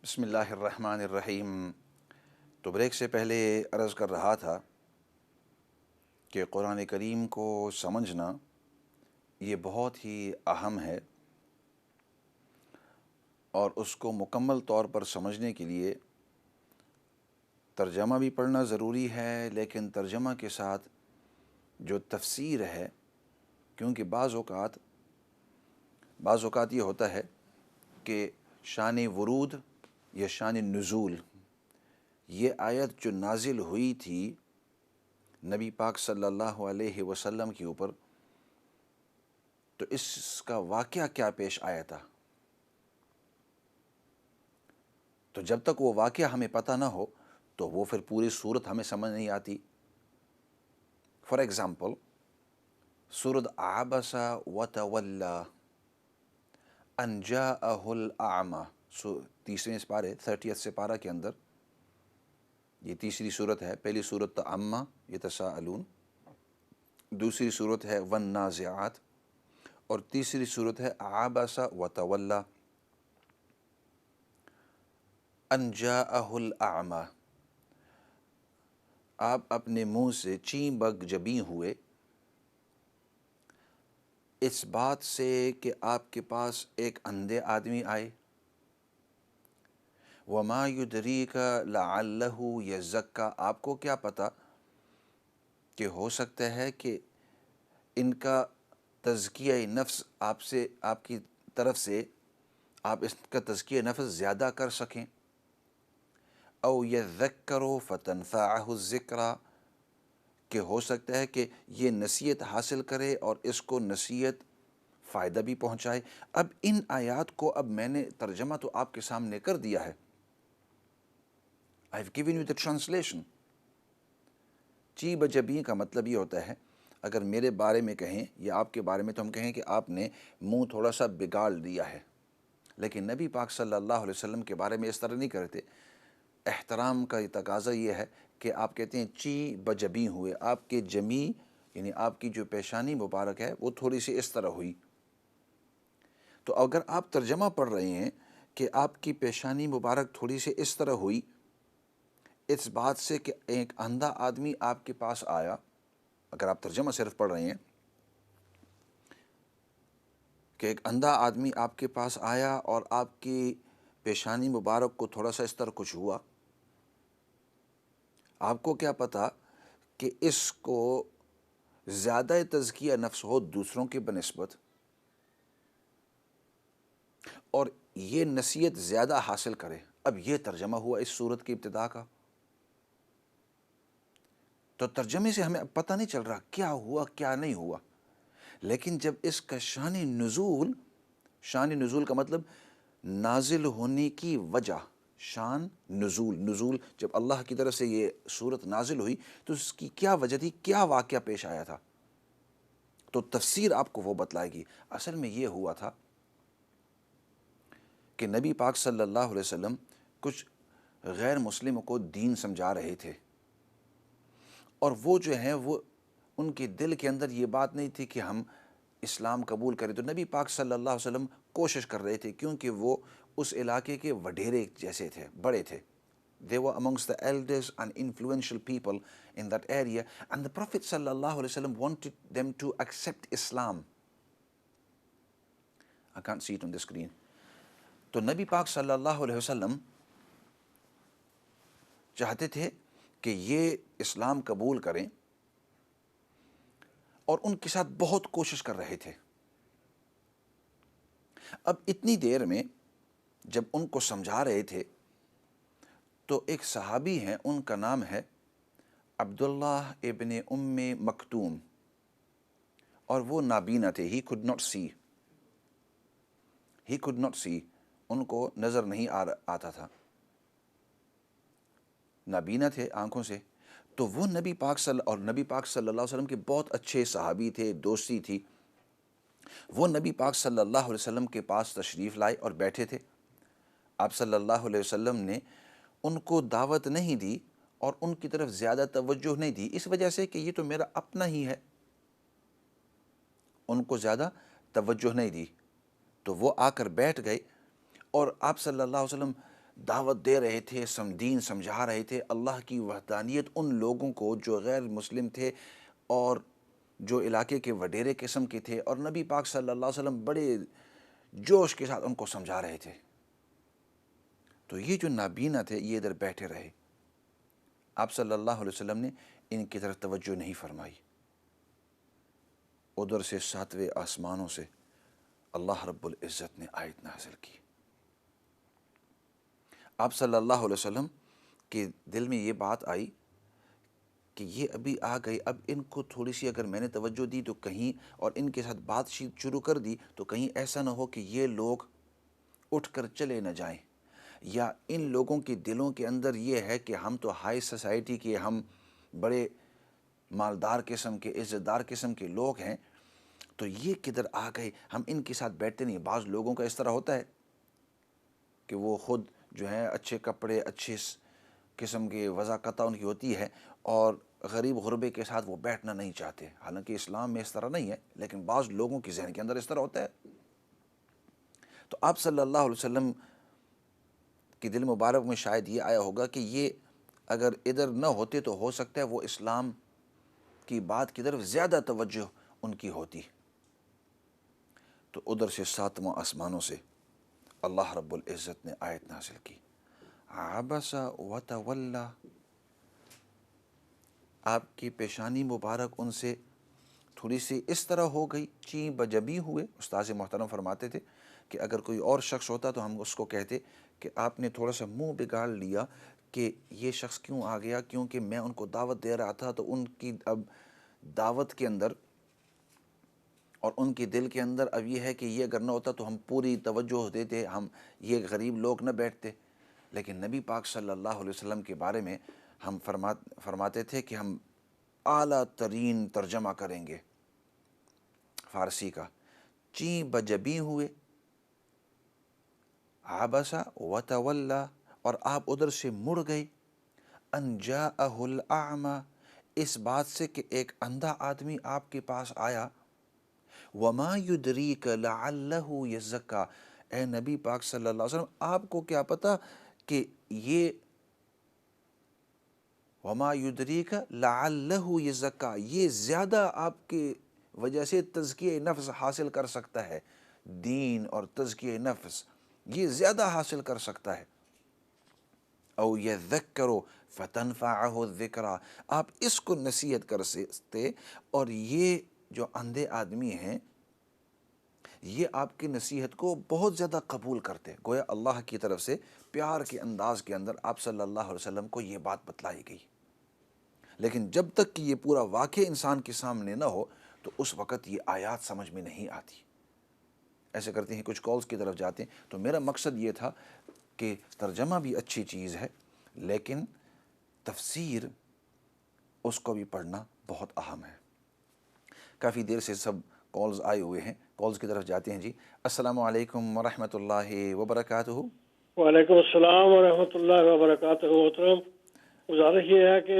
بسم اللہ الرحمن الرحیم۔ تو بریک سے پہلے عرض کر رہا تھا کہ قرآن کریم کو سمجھنا یہ بہت ہی اہم ہے، اور اس کو مکمل طور پر سمجھنے کے لیے ترجمہ بھی پڑھنا ضروری ہے، لیکن ترجمہ کے ساتھ جو تفسیر ہے، کیونکہ بعض اوقات یہ ہوتا ہے کہ شان ورود یا شان نزول، یہ آیت جو نازل ہوئی تھی نبی پاک صلی اللہ علیہ وسلم کے اوپر، تو اس کا واقعہ کیا پیش آیا تھا؟ تو جب تک وہ واقعہ ہمیں پتہ نہ ہو تو وہ پھر پوری صورت ہمیں سمجھ نہیں آتی۔ فار ایگزامپل سورۃ عبس وتولی ان جاءہ الاعمی، تیسرے سپارے 30 سپارہ کے اندر یہ تیسری صورت ہے۔ پہلی صورت تو عما یتساءلون، دوسری صورت ہے والنازعات، اور تیسری صورت ہے عبس وتولی ان جاءہ الاعمی۔ آپ اپنے منہ سے چیں بگ جبیں ہوئے اس بات سے کہ آپ کے پاس ایک اندھے آدمی آئے۔ وما یدریک لعلہ یزکی، آپ کو کیا پتہ کہ ہو سکتا ہے کہ ان کا تزکیہ نفس آپ کی طرف سے آپ اس کا تزکیہ نفس زیادہ کر سکیں۔ او یذکر فتنفعہ الذکریٰ، کہ ہو سکتا ہے کہ یہ نصیحت حاصل کرے اور اس کو نصیحت فائدہ بھی پہنچائے۔ اب ان آیات کو میں نے ترجمہ تو آپ کے سامنے کر دیا ہے، I've given you the translation۔ چی بجبیں کا مطلب یہ ہوتا ہے، اگر میرے بارے میں کہیں یا آپ کے بارے میں تو ہم کہیں کہ آپ نے منہ تھوڑا سا بگاڑ دیا ہے، لیکن نبی پاک صلی اللہ علیہ وسلم کے بارے میں اس طرح نہیں کرتے۔ احترام کا تقاضا یہ ہے کہ آپ کہتے ہیں چی بجبیں ہوئے، آپ کے جمی یعنی آپ کی جو پیشانی مبارک ہے وہ تھوڑی سی اس طرح ہوئی۔ تو اگر آپ ترجمہ پڑھ رہے ہیں کہ آپ کی پیشانی مبارک تھوڑی سی اس طرح ہوئی اس بات سے کہ ایک اندھا آدمی آپ کے پاس آیا، اگر آپ ترجمہ صرف پڑھ رہے ہیں کہ ایک اندھا آدمی آپ کے پاس آیا اور آپ کی پیشانی مبارک کو تھوڑا سا اس طرح کچھ ہوا، آپ کو کیا پتہ کہ اس کو زیادہ تزکیہ نفس ہو دوسروں کے بنسبت، اور یہ نصیحت زیادہ حاصل کرے۔ اب یہ ترجمہ ہوا اس صورت کی ابتدا کا۔ تو ترجمے سے ہمیں پتہ نہیں چل رہا کیا ہوا کیا نہیں ہوا، لیکن جب اس کا شان نزول کا مطلب نازل ہونے کی وجہ، شان نزول جب اللہ کی طرف سے یہ صورت نازل ہوئی تو اس کی کیا وجہ تھی، کیا واقعہ پیش آیا تھا، تو تفسیر آپ کو وہ بتلائے گی۔ اصل میں یہ ہوا تھا کہ نبی پاک صلی اللہ علیہ وسلم کچھ غیر مسلموں کو دین سمجھا رہے تھے، اور وہ جو ہیں وہ ان کے دل کے اندر یہ بات نہیں تھی کہ ہم اسلام قبول کریں۔ تو نبی پاک صلی اللہ علیہ وسلم کوشش کر رہے تھے، کیونکہ وہ اس علاقے کے وڈیرے جیسے تھے، بڑے تھے۔ They were amongst the elders and influential people in that area, and the Prophet صلی اللہ علیہ وسلم wanted them to accept Islam۔ I can't see it on the screen۔ تو نبی پاک صلی اللہ علیہ وسلم چاہتے تھے کہ یہ اسلام قبول کریں، اور ان کے ساتھ بہت کوشش کر رہے تھے۔ اب اتنی دیر میں جب ان کو سمجھا رہے تھے تو ایک صحابی ہیں، ان کا نام ہے عبداللہ ابن ام مکتوم، اور وہ نابینا تھے۔ He could not see، ان کو نظر نہیں آتا تھا، نابینا تھے آنکھوں سے۔ تو وہ نبی پاک صلی اللہ علیہ وسلم کے بہت اچھے صحابی تھے، دوستی تھی۔ وہ نبی پاک صلی اللہ علیہ وسلم کے پاس تشریف لائے اور بیٹھے تھے۔ آپ صلی اللہ علیہ وسلم نے ان کو دعوت نہیں دی اور ان کی طرف زیادہ توجہ نہیں دی، اس وجہ سے کہ یہ تو میرا اپنا ہی ہے، ان کو زیادہ توجہ نہیں دی۔ تو وہ آ کر بیٹھ گئے، اور آپ صلی اللہ علیہ وسلم دعوت دے رہے تھے، دین سمجھا رہے تھے، اللہ کی وحدانیت ان لوگوں کو جو غیر مسلم تھے اور جو علاقے کے وڈیرے قسم کے تھے، اور نبی پاک صلی اللہ علیہ وسلم بڑے جوش کے ساتھ ان کو سمجھا رہے تھے۔ تو یہ جو نابینا تھے یہ ادھر بیٹھے رہے، آپ صلی اللہ علیہ وسلم نے ان کی طرف توجہ نہیں فرمائی۔ ادھر سے ساتویں آسمانوں سے اللہ رب العزت نے آیت نازل کی۔ آپ صلی اللہ علیہ وسلم کے دل میں یہ بات آئی کہ یہ ابھی آ گئے، اب ان کو تھوڑی سی اگر میں نے توجہ دی تو کہیں، اور ان کے ساتھ بات چیت شروع کر دی تو کہیں ایسا نہ ہو کہ یہ لوگ اٹھ کر چلے نہ جائیں، یا ان لوگوں کے دلوں کے اندر یہ ہے کہ ہم تو ہائی سوسائٹی کے، ہم بڑے مالدار قسم کے، عزت دار قسم کے لوگ ہیں، تو یہ کدھر آ گئے، ہم ان کے ساتھ بیٹھتے نہیں۔ بعض لوگوں کا اس طرح ہوتا ہے کہ وہ خود جو ہے اچھے کپڑے، اچھے قسم کے وضاقتہ ان کی ہوتی ہے، اور غریب غربے کے ساتھ وہ بیٹھنا نہیں چاہتے۔ حالانکہ اسلام میں اس طرح نہیں ہے، لیکن بعض لوگوں کے ذہن کے اندر اس طرح ہوتا ہے۔ تو آپ صلی اللہ علیہ وسلم کے دل مبارک میں شاید یہ آیا ہوگا کہ یہ اگر ادھر نہ ہوتے تو ہو سکتا ہے وہ اسلام کی بات کی طرف زیادہ توجہ ان کی ہوتی۔ تو ادھر سے ساتواں آسمانوں سے اللہ رب العزت نے آیت نازل کی، عبس وتولا، آپ کی پیشانی مبارک ان سے تھوڑی سی اس طرح ہو گئی، چیں بجبی ہوئے۔ استاذ محترم فرماتے تھے کہ اگر کوئی اور شخص ہوتا تو ہم اس کو کہتے کہ آپ نے تھوڑا سا منہ بگاڑ لیا کہ یہ شخص کیوں آ گیا، کیونکہ میں ان کو دعوت دے رہا تھا، تو ان کی اب دعوت کے اندر اور ان کے دل کے اندر اب یہ ہے کہ یہ اگر نہ ہوتا تو ہم پوری توجہ دیتے، ہم یہ غریب لوگ نہ بیٹھتے۔ لیکن نبی پاک صلی اللہ علیہ وسلم کے بارے میں ہم فرماتے تھے کہ ہم اعلیٰ ترین ترجمہ کریں گے فارسی کا، چیں بجبی ہوئے، عبسا وتولا، اور آپ ادھر سے مڑ گئے، ان جاءہ الاعمی، اس بات سے کہ ایک اندھا آدمی آپ کے پاس آیا، وما یدریک لعلہ یزکا، اے نبی پاک صلی اللہ علیہ وسلم آپ کو کیا پتہ کہ یہ، وما یدریک لعلہ یزکا، یہ زیادہ آپ کی وجہ سے تزکیہ نفس حاصل کر سکتا ہے، دین اور تزکیہ نفس یہ زیادہ حاصل کر سکتا ہے، او یذکر فتنفعہ الذکرہ، آپ اس کو نصیحت کر سکتے، اور یہ جو اندھے آدمی ہیں یہ آپ کی نصیحت کو بہت زیادہ قبول کرتے۔ گویا اللہ کی طرف سے پیار کے انداز کے اندر آپ صلی اللہ علیہ وسلم کو یہ بات بتلائی گئی۔ لیکن جب تک کہ یہ پورا واقعہ انسان کے سامنے نہ ہو تو اس وقت یہ آیات سمجھ میں نہیں آتی۔ ایسے کرتے ہیں، کچھ کالز کی طرف جاتے ہیں۔ تو میرا مقصد یہ تھا کہ ترجمہ بھی اچھی چیز ہے، لیکن تفسیر اس کو بھی پڑھنا بہت اہم ہے۔ کافی دیر سے سب کالز آئے ہوئے ہیں، کالز کی طرف جاتے ہیں۔ جی السلام علیکم ورحمۃ اللہ وبرکاتہ۔ وعلیکم السلام ورحمۃ اللہ وبرکاتہ۔ محترم، گزارش یہ ہے کہ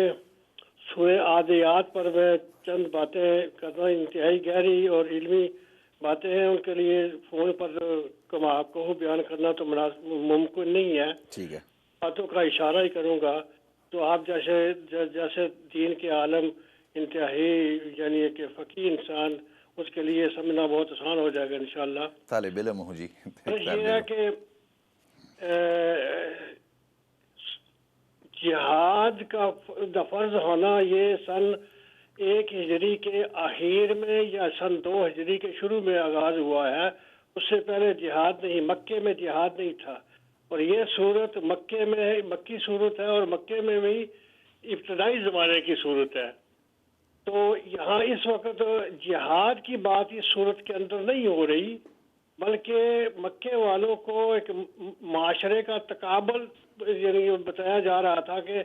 سورہ عادیات پر میں چند باتیں کرنا، انتہائی گہری اور علمی باتیں ہیں، ان کے لیے فون پر آپ کو بیان کرنا تو ممکن نہیں ہے۔ ٹھیک ہے، باتوں کا اشارہ ہی کروں گا۔ تو آپ جیسے دین کے عالم، انتہائی یعنی کہ فقیہ انسان، اس کے لیے سمجھنا بہت آسان ہو جائے گا انشاءاللہ۔ طالب علم ہوں جی، یہ ہے کہ جہاد کا فرض ہونا یہ سن 1 ہجری کے آخر میں یا سن 2 ہجری کے شروع میں آغاز ہوا ہے۔ اس سے پہلے جہاد نہیں، مکے میں جہاد نہیں تھا، اور یہ صورت مکے میں مکی صورت ہے، اور مکے میں بھی ابتدائی زمانے کی صورت ہے۔ تو یہاں اس وقت جہاد کی بات اس صورت کے اندر نہیں ہو رہی، بلکہ مکے والوں کو ایک معاشرے کا تقابل یعنی بتایا جا رہا تھا کہ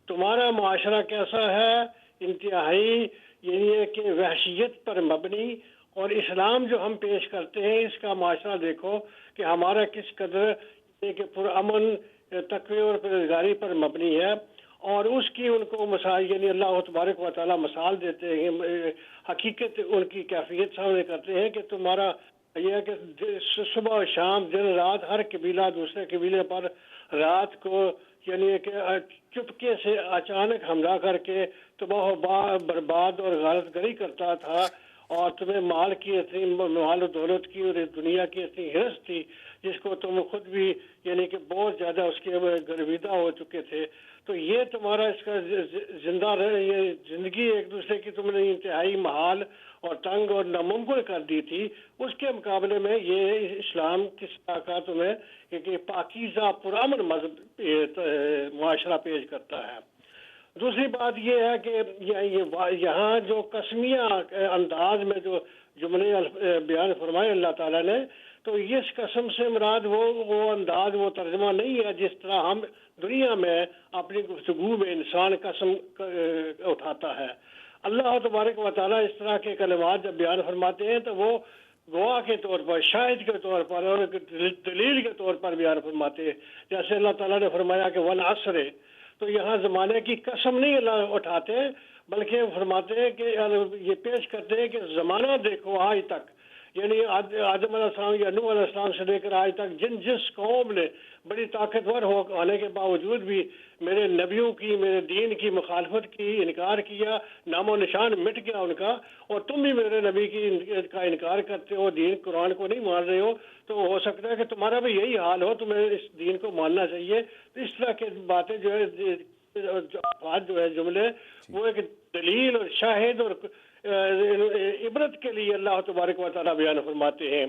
تمہارا معاشرہ کیسا ہے، انتہائی یعنی کہ وحشیت پر مبنی، اور اسلام جو ہم پیش کرتے ہیں اس کا معاشرہ دیکھو کہ ہمارا کس قدر کہ پرامن، تقوی اور پرہیزگاری پر مبنی ہے۔ اور اس کی ان کو مثال یعنی اللہ تبارک و تعالیٰ مثال دیتے ہیں، حقیقت ان کی کیفیت سامنے کرتے ہیں کہ تمہارا یہ ہے کہ صبح و شام دن رات ہر قبیلہ دوسرے قبیلے پر رات کو یعنی کہ چپکے سے اچانک حملہ کر کے تباہ و برباد اور غارت گری کرتا تھا، اور تمہیں مال کی اتنی مال و دولت کی اور اس دنیا کی اتنی ہرس تھی جس کو تم خود بھی یعنی کہ بہت زیادہ اس کے گرویدہ ہو چکے تھے. تو یہ تمہارا اس کا زندہ یہ زندگی ایک دوسرے کی تم نے انتہائی محال اور تنگ اور ناممکن کر دی تھی. اس کے مقابلے میں یہ اسلام کس طرح کا تمہیں کہ پاکیزہ پرامن مذہب معاشرہ پیش کرتا ہے. دوسری بات یہ ہے کہ یہاں جو قسمیہ انداز میں جو جملے بیان فرمائے اللہ تعالیٰ نے، تو اس قسم سے مراد وہ انداز وہ ترجمہ نہیں ہے جس طرح ہم دنیا میں اپنی گفتگو میں انسان قسم اٹھاتا ہے. اللہ تبارک و تعالیٰ اس طرح کے کلمات جب بیان فرماتے ہیں تو وہ گواہ کے طور پر، شاہد کے طور پر اور دلیل کے طور پر بیان فرماتے ہیں. جیسے اللہ تعالیٰ نے فرمایا کہ والعصر، تو یہاں زمانے کی قسم نہیں اللہ اٹھاتے بلکہ فرماتے ہیں کہ یہ پیش کرتے ہیں کہ زمانہ دیکھو آج تک، یعنی آدم علیہ السلام یا نوح علیہ السلام سے لے کر آج تک جس قوم نے بڑی طاقتور ہونے کے باوجود بھی میرے نبیوں کی، میرے دین کی مخالفت کی، انکار کیا، نام و نشان مٹ گیا ان کا، اور تم بھی میرے نبی کا انکار کرتے ہو، دین قرآن کو نہیں مان رہے ہو، تو ہو سکتا ہے کہ تمہارا بھی یہی حال ہو، تمہیں اس دین کو ماننا چاہیے. تو اس طرح کی باتیں جو ہے جملے وہ ایک دلیل اور شاہد اور عبرت کے لیے اللہ تبارک و تعالیٰ بیان فرماتے ہیں.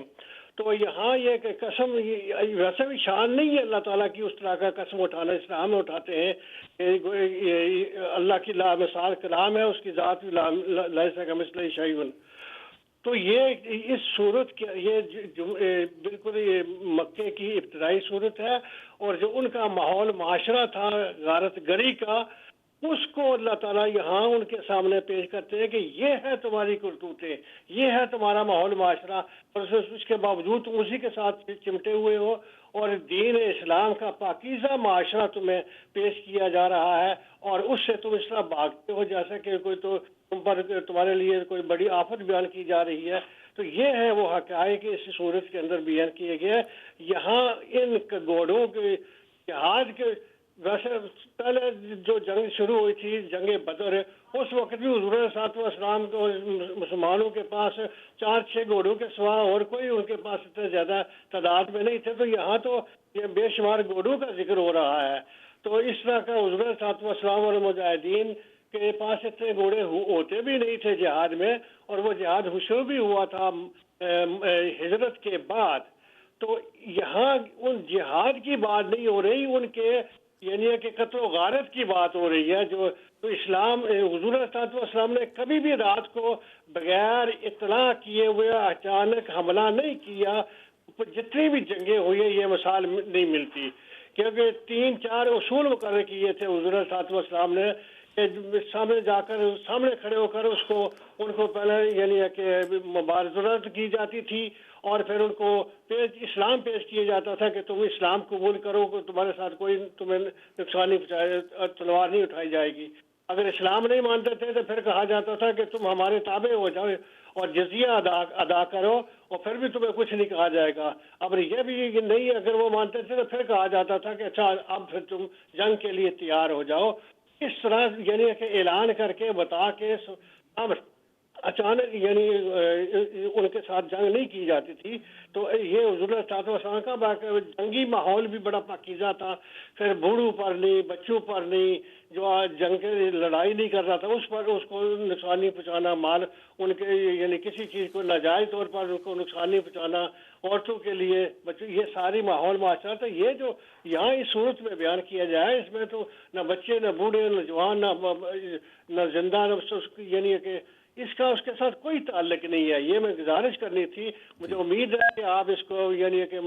تو یہاں یہ کہ قسم ویسے بھی شان نہیں ہے اللہ تعالیٰ کی اس طرح کا قسم اٹھانا، اسلام میں اٹھاتے ہیں. اللہ کی لامثال کلام ہے، اس کی ذات لیس کمثلہ شیء. تو یہ اس صورت کے یہ بالکل یہ مکے کی ابتدائی صورت ہے، اور جو ان کا ماحول معاشرہ تھا غارت گری کا، اس کو اللہ تعالیٰ یہاں ان کے سامنے پیش کرتے ہیں کہ یہ ہے تمہاری کرتوتیں، یہ ہے تمہارا ماحول معاشرہ، اور اس کے باوجود تم اسی کے ساتھ چمٹے ہوئے ہو، اور دین اسلام کا پاکیزہ معاشرہ تمہیں پیش کیا جا رہا ہے، اور اس سے تم اس طرح بھاگتے ہو جیسا کہ کوئی تو تم پر تمہارے لیے کوئی بڑی آفت بیان کی جا رہی ہے. تو یہ ہے وہ حقائق اس صورت کے اندر بیان کیے گئے. یہاں ان گھوڑوں کے جہاد کے ویسے پہلے جو جنگ شروع ہوئی تھی جنگ بدر، اس وقت بھی حضور صلی اللہ علیہ وسلم کو مسلمانوں کے پاس 4-6 گھوڑوں کے سوا اور کوئی ان کے پاس اتنے زیادہ تعداد میں نہیں تھے. تو یہاں تو یہ بے شمار گھوڑوں کا ذکر ہو رہا ہے. تو اس طرح کا حضور صلی اللہ علیہ وسلم اور مجاہدین کے پاس اتنے گھوڑے ہوتے بھی نہیں تھے جہاد میں، اور وہ جہاد شروع بھی ہوا تھا ہجرت کے بعد. تو یہاں ان جہاد کی بات نہیں ہو رہی، ان کے یعنی کہ قتل و غارت کی بات ہو رہی ہے. جو تو اسلام حضور صلی اللہ علیہ وسلم نے کبھی بھی رات کو بغیر اطلاع کیے ہوئے اچانک حملہ نہیں کیا. جتنی بھی جنگیں ہوئی ہیں یہ مثال نہیں ملتی، کیونکہ 3-4 اصول مقرر کیے تھے حضور صلی اللہ علیہ وسلم نے کہ سامنے جا کر سامنے کھڑے ہو کر ان کو پہلے یعنی کہ مبارزت کی جاتی تھی، اور پھر ان کو اسلام پیش کیا جاتا تھا کہ تم اسلام قبول کرو، کہ تمہارے ساتھ کوئی تمہیں نقصان نہیں پہنچائے، تلوار نہیں اٹھائی جائے گی. اگر اسلام نہیں مانتے تھے تو پھر کہا جاتا تھا کہ تم ہمارے تابع ہو جاؤ اور جزیہ ادا کرو، اور پھر بھی تمہیں کچھ نہیں کہا جائے گا. اب یہ بھی نہیں، اگر وہ مانتے تھے تو پھر کہا جاتا تھا کہ اچھا اب پھر تم جنگ کے لیے تیار ہو جاؤ. اس طرح یعنی کہ اعلان کر کے بتا کے اچانک یعنی ان کے ساتھ جنگ نہیں کی جاتی تھی. تو یہ حضور صلی اللہ علیہ وسلم کا جنگی ماحول بھی بڑا پاکیزہ تھا. پھر بوڑھوں پر نہیں، بچوں پر نہیں، جو جنگ کے لڑائی نہیں کر رہا تھا اس پر اس کو نقصان نہیں پہنچانا، مال ان کے یعنی کسی چیز کو ناجائز طور پر ان کو نقصان نہیں پہنچانا، عورتوں کے لیے بچوں، یہ ساری ماحول معاشرہ تھا. یہ جو یہاں اس صورت میں بیان کیا جائے اس میں تو نہ بچے، نہ بوڑھے، نہ جوان، نہ زندہ، یعنی کہ اس کا اس کے ساتھ کوئی تعلق نہیں ہے. یہ میں گزارش کرنی تھی. مجھے امید ہے کہ آپ اس کو یعنی کہ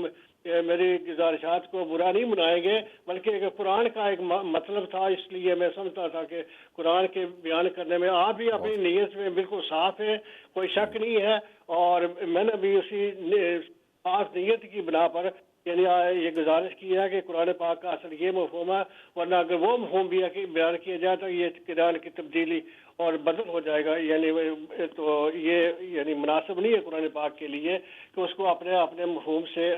میری گزارشات کو برا نہیں منائیں گے، بلکہ قرآن کا ایک مطلب تھا، اس لیے میں سمجھتا تھا کہ قرآن کے بیان کرنے میں آپ بھی اپنی نیت میں بالکل صاف ہے، کوئی شک نہیں ہے، اور میں نے بھی اسی خاص نیت کی بنا پر یعنی یہ گزارش کی ہے کہ قرآن پاک کا اصل یہ مفہوم ہے، ورنہ اگر وہ مفہوم بھی ہے کہ بیان کیا جائے تو یہ قرآن کی تبدیلی اور بدل ہو جائے گا، یعنی تو یہ یعنی مناسب نہیں ہے قرآن پاک کے لیے کہ اس کو اپنے اپنے مفہوم سے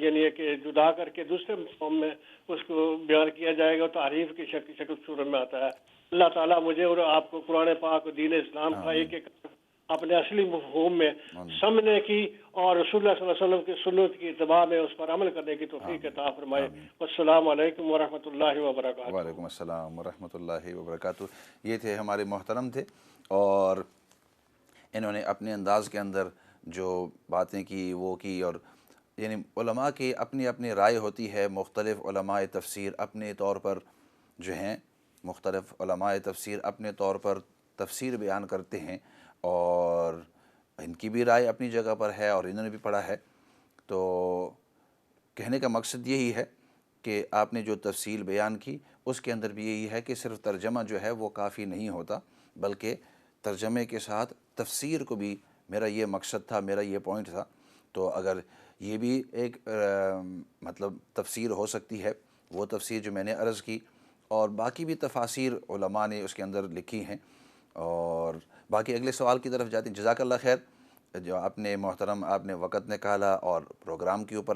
یعنی کہ جدا کر کے دوسرے مفہوم میں اس کو بیان کیا جائے گا، تعریف کی شکل صورت میں آتا ہے۔ اللہ تعالیٰ مجھے اور آپ کو قرآن پاک و دین اسلام کا آمین ایک ایک اپنے اصلی مفہوم میں آمین سمجھنے کی اور رسول اللہ صلی اللہ علیہ وسلم کی سنت کی اتباع میں اس پر عمل کرنے کی توفیق آمین عطا فرمائے۔ آمین۔ السلام علیکم ورحمۃ اللہ وبرکاتہ۔ وعلیکم السلام ورحمۃ اللہ وبرکاتہ۔ یہ تھے ہمارے محترم تھے، اور انہوں نے اپنے انداز کے اندر جو باتیں کی وہ کی، اور یعنی علماء کی اپنی اپنی رائے ہوتی ہے، مختلف علماء تفسیر اپنے طور پر جو ہیں، مختلف علماء تفسیر اپنے طور پر تفسیر بیان کرتے ہیں، اور ان کی بھی رائے اپنی جگہ پر ہے اور انہوں نے بھی پڑھا ہے۔ تو کہنے کا مقصد یہی ہے کہ آپ نے جو تفصیل بیان کی اس کے اندر بھی یہی ہے کہ صرف ترجمہ جو ہے وہ کافی نہیں ہوتا، بلکہ ترجمے کے ساتھ تفسیر کو بھی، میرا یہ مقصد تھا، میرا یہ پوائنٹ تھا۔ تو اگر یہ بھی ایک مطلب تفسیر ہو سکتی ہے، وہ تفسیر جو میں نے عرض کی، اور باقی بھی تفاسیر علماء نے اس کے اندر لکھی ہیں۔ اور باقی اگلے سوال کی طرف جاتے ہیں۔ جزاک اللہ خیر، جو آپ نے محترم آپ نے وقت نکالا اور پروگرام کے اوپر